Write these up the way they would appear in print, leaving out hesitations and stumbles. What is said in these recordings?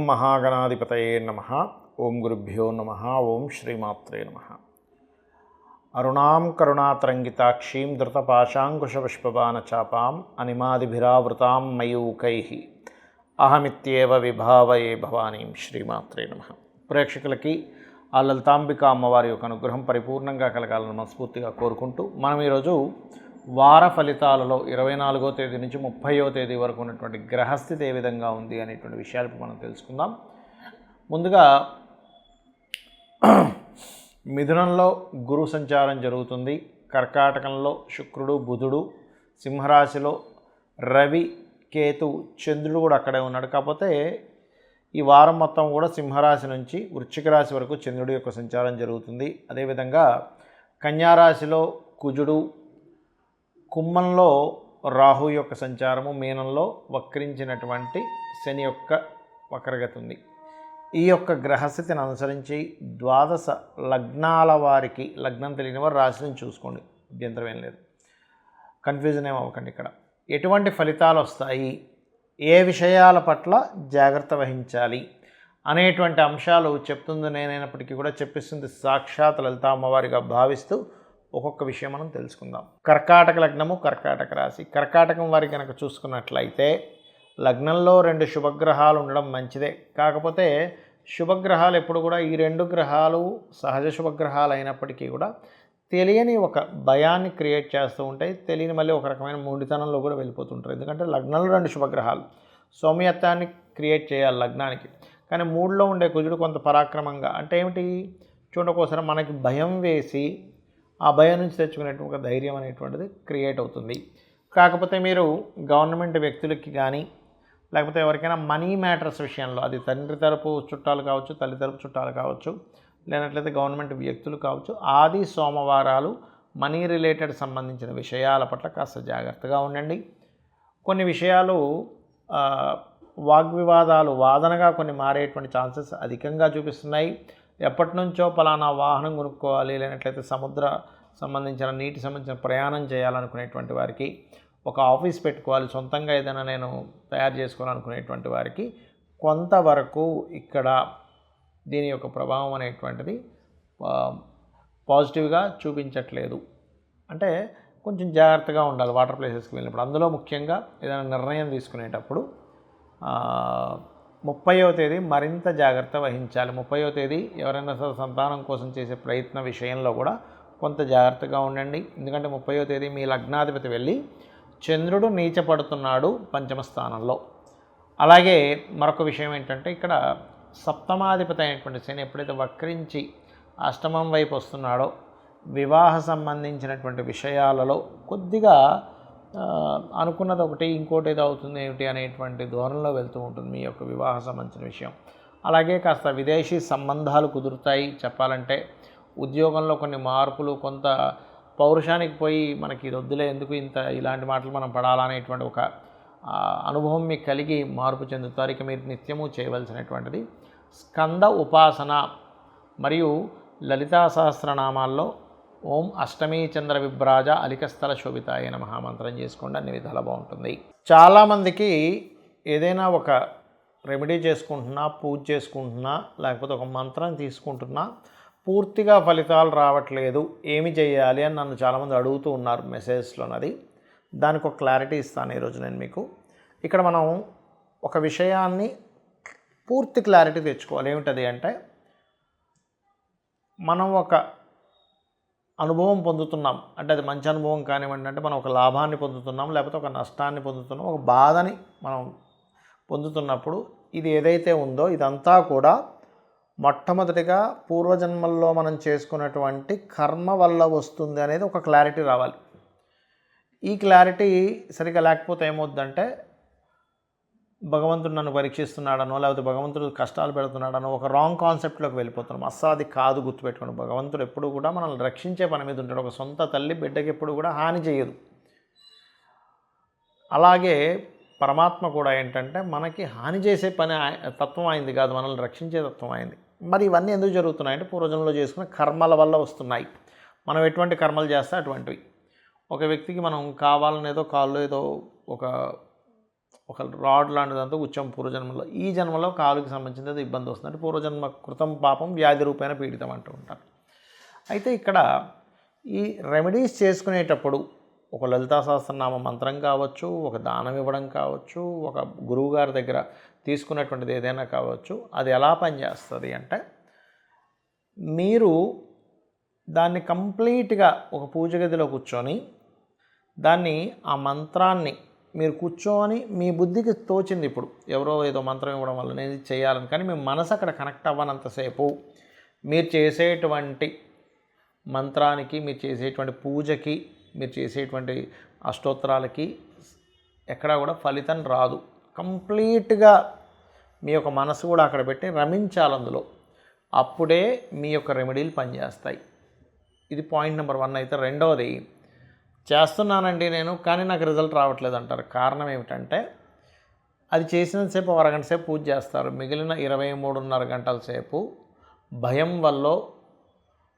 మహాగణాధిపతయే నమః. ఓం గురుభ్యో నమః. ఓం శ్రీమాత్రే నమః. అరుణాం కరుణాతరంగితాక్షీం ధృతపాశాంకుశపుష్పబాణచాపాం అనిమాదిభిరావృతాం మయూకైః అహమిత్యేవ విభావయే భవానీం. శ్రీమాత్రే నమః. ప్రేక్షకులకి ఆ లలితాంబిక అమ్మవారి యొక్క అనుగ్రహం పరిపూర్ణంగా కలగాలని మనస్ఫూర్తిగా కోరుకుంటూ మనం ఈరోజు వార ఫలితాలలో 24వ తేదీ నుంచి 30వ తేదీ వరకు ఉన్నటువంటి గ్రహస్థితి ఏ విధంగా ఉంది అనేటువంటి విషయాలు మనం తెలుసుకుందాం. ముందుగా మిథునంలో గురు సంచారం జరుగుతుంది. కర్కాటకంలో శుక్రుడు బుధుడు, సింహరాశిలో రవి కేతు చంద్రుడు కూడా అక్కడే ఉన్నాడు. కాకపోతే ఈ వారం మొత్తం కూడా సింహరాశి నుంచి వృశ్చిక రాశి వరకు చంద్రుడి యొక్క సంచారం జరుగుతుంది. అదేవిధంగా కన్యారాశిలో కుజుడు, కుంభంలో రాహు యొక్క సంచారము, మీనంలో వక్రించినటువంటి శని యొక్క వక్రగతి ఉంది. ఈ యొక్క గ్రహస్థితిని అనుసరించి ద్వాదశ లగ్నాల వారికి, లగ్నం తెలియని వారు రాశిని చూసుకోండి, అభ్యంతరం ఏం లేదు, కన్ఫ్యూజన్ ఏం అవ్వకండి. ఇక్కడ ఎటువంటి ఫలితాలు వస్తాయి, ఏ విషయాల పట్ల జాగ్రత్త వహించాలి అనేటువంటి అంశాలు చెప్తుంది నేనైనప్పటికీ కూడా చెప్పిస్తుంది సాక్షాత్ లలితా అమ్మవారిగా భావిస్తూ ఒక్కొక్క విషయం మనం తెలుసుకుందాం. కర్కాటక లగ్నము, కర్కాటక రాశి. కర్కాటకం వారి కనుక చూసుకున్నట్లయితే లగ్నంలో 2 శుభగ్రహాలు ఉండడం మంచిదే. కాకపోతే శుభగ్రహాలు ఎప్పుడు కూడా ఈ 2 గ్రహాలు సహజ శుభగ్రహాలు అయినప్పటికీ కూడా తెలియని ఒక భయాన్ని క్రియేట్ చేస్తూ ఉంటాయి. తెలియని మళ్ళీ ఒక రకమైన మూడితనంలో కూడా వెళ్ళిపోతుంటారు. ఎందుకంటే లగ్నంలో 2 శుభగ్రహాలు సౌమ్యత్వాన్ని క్రియేట్ చేయాలి లగ్నానికి. కానీ 3లో ఉండే కుజుడు కొంత పరాక్రమంగా, అంటే ఏమిటి చూడకోసం మనకి భయం వేసి ఆ భయం నుంచి తెచ్చుకునేటువంటి ఒక ధైర్యం అనేటువంటిది క్రియేట్ అవుతుంది. కాకపోతే మీరు గవర్నమెంట్ వ్యక్తులకి కానీ లేకపోతే ఎవరికైనా మనీ మ్యాటర్స్ విషయంలో, అది తండ్రి తరపు చుట్టాలు కావచ్చు, తల్లి తరపు చుట్టాలు కావచ్చు, లేనట్లయితే గవర్నమెంట్ వ్యక్తులు కావచ్చు, ఆది సోమవారాలు మనీ రిలేటెడ్ సంబంధించిన విషయాల పట్ల కాస్త జాగ్రత్తగా ఉండండి. కొన్ని విషయాలు వాగ్వివాదాలు వాదనగా కొన్ని మారేటువంటి ఛాన్సెస్ అధికంగా చూపిస్తున్నాయి. ఎప్పటి నుంచో పలానా వాహనం కొనుక్కోవాలి, లేనట్లయితే సముద్ర సంబంధించిన నీటి సంబంధించిన ప్రయాణం చేయాలనుకునేటువంటి వారికి, ఒక ఆఫీస్ పెట్టుకోవాలి, సొంతంగా ఏదైనా నేను తయారు చేసుకోవాలనుకునేటువంటి వారికి కొంతవరకు ఇక్కడ దీని యొక్క ప్రభావం అనేటువంటిది పాజిటివ్గా చూపించట్లేదు. అంటే కొంచెం జాగ్రత్తగా ఉండాలి వాటర్ ప్లేసెస్కి వెళ్ళినప్పుడు. అందులో ముఖ్యంగా ఏదైనా నిర్ణయం తీసుకునేటప్పుడు 30వ తేదీ మరింత జాగ్రత్త వహించాలి. 30వ తేదీ ఎవరైనా సంతానం కోసం చేసే ప్రయత్న విషయంలో కూడా కొంత జాగ్రత్తగా ఉండండి. ఎందుకంటే 30వ తేదీ మీ లగ్నాధిపతి వెళ్ళి చంద్రుడు నీచపడుతున్నాడు పంచమ స్థానంలో. అలాగే మరొక విషయం ఏంటంటే ఇక్కడ సప్తమాధిపతి అయినటువంటి శని ఎప్పుడైతే వక్రించి అష్టమం వైపు వస్తున్నాడో వివాహ సంబంధించినటువంటి విషయాలలో కొద్దిగా అనుకున్నది ఒకటి ఇంకోటి ఏదో అవుతుంది ఏమిటి అనేటువంటి ధోరణిలో వెళ్తూ ఉంటుంది మీ యొక్క వివాహ సంబంధించిన విషయం. అలాగే కాస్త విదేశీ సంబంధాలు కుదురుతాయి. చెప్పాలంటే ఉద్యోగంలో కొన్ని మార్పులు, కొంత పౌరుషానికి పోయి మనకి ఇది వద్దులే, ఎందుకు ఇంత ఇలాంటి మాటలు మనం పడాలనేటువంటి ఒక అనుభవం మీకు కలిగి మార్పు చెందుతారు. ఇక మీరు నిత్యము చేయవలసినటువంటిది స్కంద ఉపాసన మరియు లలితా సహస్రనామాల్లో ఓం అష్టమీ చంద్ర విభ్రాజ అలికస్థల శోభితాయ నమః మంత్రం చేసుకోండి, అన్ని విధాలా బాగుంటుంది. చాలామందికి ఏదైనా ఒక రెమెడీ చేసుకుంటున్నా, పూజ చేసుకుంటున్నా, లేకపోతే ఒక మంత్రం తీసుకుంటున్నా పూర్తిగా ఫలితాలు రావట్లేదు, ఏమి చేయాలి అని నన్ను చాలామంది అడుగుతూ ఉన్నారు మెసేజ్లోనది. దానికి ఒక క్లారిటీ ఇస్తాను ఈరోజు నేను మీకు. ఇక్కడ మనం ఒక విషయాన్ని పూర్తి క్లారిటీ తెచ్చుకోవాలి. ఏమిటది అంటే, మనం ఒక అనుభవం పొందుతున్నాం అంటే అది మంచి అనుభవం కానివ్వండి, అంటే మనం ఒక లాభాన్ని పొందుతున్నాం, లేకపోతే ఒక నష్టాన్ని పొందుతున్నాం, ఒక బాధని మనం పొందుతున్నప్పుడు ఇది ఏదైతే ఉందో ఇదంతా కూడా మొట్టమొదటిగా పూర్వజన్మల్లో మనం చేసుకున్నటువంటి కర్మ వల్ల వస్తుంది అనేది ఒక క్లారిటీ రావాలి. ఈ క్లారిటీ సరిగా లేకపోతే ఏమవుద్దంటే భగవంతుడు నన్ను పరీక్షిస్తున్నాడనో, లేకపోతే భగవంతుడు కష్టాలు పెడుతున్నాడనో ఒక రాంగ్ కాన్సెప్ట్లోకి వెళ్ళిపోతున్నాం. అస్సలు అది కాదు, గుర్తుపెట్టుకోండి. భగవంతుడు ఎప్పుడు కూడా మనల్ని రక్షించే పని మీద ఉంటాడు. ఒక సొంత తల్లి బిడ్డకి ఎప్పుడు కూడా హాని చేయదు. అలాగే పరమాత్మ కూడా ఏంటంటే మనకి హాని చేసే పని తత్వం అయింది కాదు, మనల్ని రక్షించే తత్వం అయింది. మరి ఇవన్నీ ఎందుకు జరుగుతున్నాయంటే పూర్వజన్మలో చేసుకున్న కర్మల వల్ల వస్తున్నాయి. మనం ఎటువంటి కర్మలు చేస్తే అటువంటివి. ఒక వ్యక్తికి మనం కావాలనేదో కాళ్ళు ఏదో ఒక ఒక రాడ్ లాంటిదంతా కూర్చోం పూర్వజన్మలో. ఈ జన్మలో కాలుకి సంబంధించినది ఇబ్బంది వస్తుంది. అంటే పూర్వజన్మ కృతం పాపం వ్యాధి రూపేణ పీడితం అంటూ ఉంటారు. అయితే ఇక్కడ ఈ రెమెడీస్ చేసుకునేటప్పుడు ఒక లలితా సహస్రనామ మంత్రం కావచ్చు, ఒక దానం ఇవ్వడం కావచ్చు, ఒక గురువుగారి దగ్గర తీసుకున్నటువంటిది ఏదైనా కావచ్చు, అది ఎలా పనిచేస్తుంది అంటే మీరు దాన్ని కంప్లీట్గా ఒక పూజ గదిలో కూర్చొని దాన్ని ఆ మంత్రాన్ని మీరు కూర్చొని మీ బుద్ధికి తోచింది, ఇప్పుడు ఎవరో ఏదో మంత్రం ఇవ్వడం వల్ల నేను ఇది చేయాలని, కానీ మీ మనసు అక్కడ కనెక్ట్ అవ్వనంతసేపు మీరు చేసేటువంటి మంత్రానికి, మీరు చేసేటువంటి పూజకి, మీరు చేసేటువంటి అష్టోత్తరాలకి ఎక్కడా కూడా ఫలితం రాదు. కంప్లీట్గా మీ యొక్క మనసు కూడా అక్కడ పెట్టి రమించాలి అందులో. అప్పుడే మీ యొక్క రెమెడీలు పనిచేస్తాయి. ఇది పాయింట్ నెంబర్ 1. అయితే రెండవది, చేస్తున్నానండి నేను కానీ నాకు రిజల్ట్ రావట్లేదు అంటారు. కారణం ఏమిటంటే అది చేసినంతసేపు అరగంట సేపు పూజ చేస్తారు, మిగిలిన 23.5 గంటల సేపు భయం వల్ల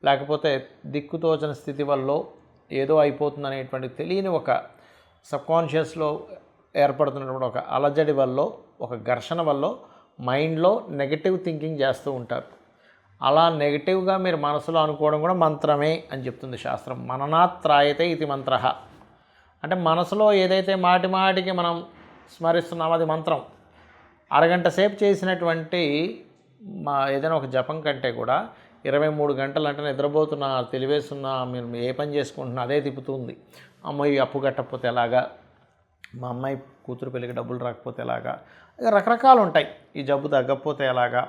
లేకపోతే దిక్కుతోచని స్థితి వల్ల ఏదో అయిపోతుందనేటువంటి తెలియని ఒక సబ్కాన్షియస్లో ఏర్పడుతున్నటువంటి ఒక అలజడి వల్ల, ఒక ఘర్షణ వల్ల మైండ్లో నెగటివ్ థింకింగ్ చేస్తూ ఉంటారు. అలా నెగిటివ్గా మీరు మనసులో అనుకోవడం కూడా మంత్రమే అని చెప్తుంది శాస్త్రం. మననాత్రాయతే ఇది మంత్ర. అంటే మనసులో ఏదైతే మాటి మాటికి మనం స్మరిస్తున్నామో అది మంత్రం. అరగంట సేపు చేసినటువంటి ఏదైనా ఒక జపం కంటే కూడా 23 గంటలు అంటే నిద్రపోతున్నా, తెలివేస్తున్నా, మీరు ఏ పని చేసుకుంటున్నా అదే తిప్పుతుంది. అమ్మాయి అప్పు కట్టకపోతే ఎలాగా, మా అమ్మాయి కూతురు పెళ్ళికి డబ్బులు రాకపోతే ఎలాగా, ఇక రకరకాలు ఉంటాయి. ఈ జబ్బు తగ్గకపోతే ఎలాగా,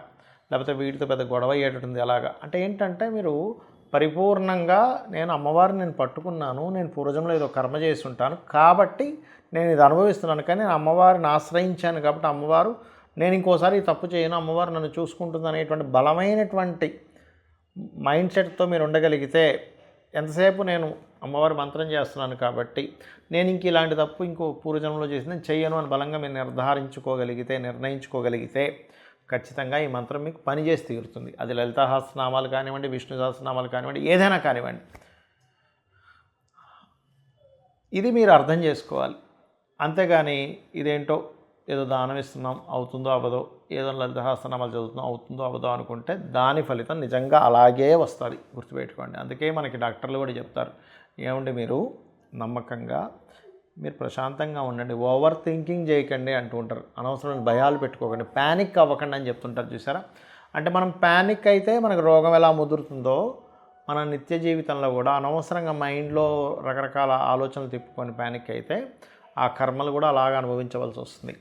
లేకపోతే వీటితో పెద్ద గొడవ అయ్యేటట్టుంది ఎలాగా. అంటే ఏంటంటే మీరు పరిపూర్ణంగా నేను అమ్మవారిని నేను పట్టుకున్నాను, నేను పూర్వజంలో ఏదో కర్మ చేసి ఉంటాను కాబట్టి నేను ఇది అనుభవిస్తున్నాను, కానీ నేను అమ్మవారిని ఆశ్రయించాను కాబట్టి అమ్మవారు నేను ఇంకోసారి ఈ తప్పు చేయను, అమ్మవారు నన్ను చూసుకుంటుంది అనేటువంటి బలమైనటువంటి మైండ్ సెట్తో మీరు ఉండగలిగితే, ఎంతసేపు నేను అమ్మవారి మంత్రం చేస్తున్నాను కాబట్టి నేను ఇంక ఇలాంటి తప్పు ఇంకో పూర్వజన్మలో చేసి నేను చెయ్యను అని బలంగా మీరు నిర్ణయించుకోగలిగితే ఖచ్చితంగా ఈ మంత్రం మీకు పనిచేసి తీరుతుంది. అది లలితా సహస్రనామాలు కానివ్వండి, విష్ణు సహస్రనామాలు కానివ్వండి, ఏదైనా కానివ్వండి. ఇది మీరు అర్థం చేసుకోవాలి. అంతేగాని ఇదేంటో ఏదో దానం ఇస్తున్నాం అవుతుందో అవ్వదో, ఏదో లలితా సహస్రనామాలు చదువుతున్నాం అవుతుందో అవ్వదో అనుకుంటే దాని ఫలితం నిజంగా అలాగే వస్తుంది, గుర్తుపెట్టుకోండి. అందుకే మనకి డాక్టర్లు కూడా చెప్తారు, ఏమంటే మీరు నమ్మకంగా మీరు ప్రశాంతంగా ఉండండి, ఓవర్ థింకింగ్ చేయకండి అంటూ ఉంటారు. అనవసరమైన భయాలు పెట్టుకోకండి, ప్యానిక్ అవ్వకండి అని చెప్తుంటారు చూసారా. అంటే మనం ప్యానిక్ అయితే మనకు రోగం ఎలా ముదురుతుందో, మన నిత్య జీవితంలో కూడా అనవసరంగా మైండ్లో రకరకాల ఆలోచనలు తిప్పుకొని ప్యానిక్ అయితే ఆ కర్మలు కూడా అలాగ అనుభవించవలసి వస్తుంది.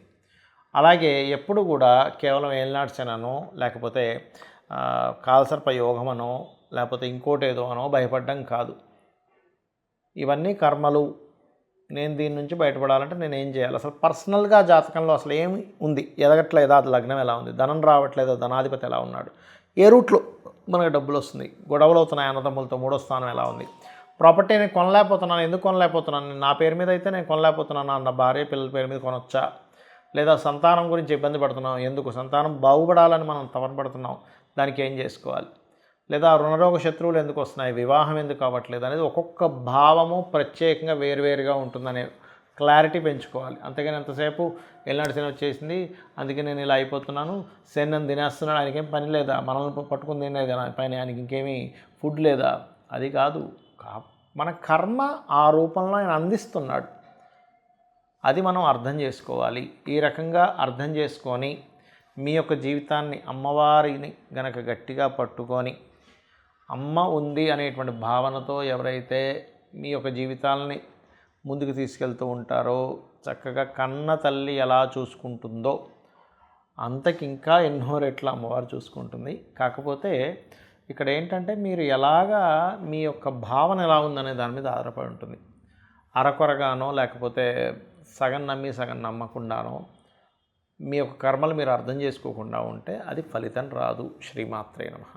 అలాగే ఎప్పుడు కూడా కేవలం ఏలినాడ్సనో లేకపోతే కాలసర్ప యోగమనో లేకపోతే ఇంకోటి ఏదో అనో భయపడడం కాదు. ఇవన్నీ కర్మలు. నేను దీని నుంచి బయటపడాలంటే నేను ఏం చేయాలి, అసలు పర్సనల్గా జాతకంలో అసలు ఏమి ఉంది, ఎదగట్లేదా, అది లగ్నం ఎలా ఉంది, ధనం రావట్లేదా, ధనాధిపతి ఎలా ఉన్నాడు, ఏ రూట్లో మనకు డబ్బులు వస్తుంది, గొడవలు అవుతున్నాయి అన్నదమ్ములతో, 3వ స్థానం ఎలా ఉంది, ప్రాపర్టీ నేను కొనలేకపోతున్నాను, ఎందుకు కొనలేకపోతున్నాను, నా పేరు మీద అయితే నేను కొనలేకపోతున్నాను, నా భార్య పిల్లల పేరు మీద కొనొచ్చా, లేదా సంతానం గురించి ఇబ్బంది పడుతున్నాం, ఎందుకు సంతానం బాగుపడాలని మనం తపనపడుతున్నాం, దానికి ఏం చేసుకోవాలి, లేదా రుణరోగ శత్రువులు ఎందుకు వస్తున్నాయి, వివాహం ఎందుకు అవ్వట్లేదు అనేది ఒక్కొక్క భావము ప్రత్యేకంగా వేరువేరుగా ఉంటుందనే క్లారిటీ పెంచుకోవాలి. అంతేగాని ఎంతసేపు ఎల్నాడు శని వచ్చేసింది అందుకే నేను ఇలా అయిపోతున్నాను, శని నన్ను తినేస్తున్నాడు, ఆయనకేం పని లేదా, మనల్ని పట్టుకుని తినేది పని, ఆయనకి ఇంకేమీ ఫుడ్ లేదా, అది కాదు. మన కర్మ ఆ రూపంలో ఆయన అందిస్తున్నాడు, అది మనం అర్థం చేసుకోవాలి. ఈ రకంగా అర్థం చేసుకొని మీ యొక్క జీవితాన్ని అమ్మవారిని గనక గట్టిగా పట్టుకొని, అమ్మ ఉంది అనేటువంటి భావనతో ఎవరైతే మీ యొక్క జీవితాలని ముందుకు తీసుకెళ్తూ ఉంటారో, చక్కగా కన్న తల్లి ఎలా చూసుకుంటుందో అంతకింకా ఎన్నో రెట్ల అమ్మవారు చూసుకుంటుంది. కాకపోతే ఇక్కడ ఏంటంటే మీరు ఎలాగా మీ యొక్క భావన ఎలా ఉందనే దాని మీద ఆధారపడి ఉంటుంది. అరకొరగానో లేకపోతే సగం నమ్మి సగం నమ్మకుండానో మీ యొక్క కర్మలు మీరు అర్థం చేసుకోకుండా ఉంటే అది ఫలితం రాదు. శ్రీమాత్రే నమః.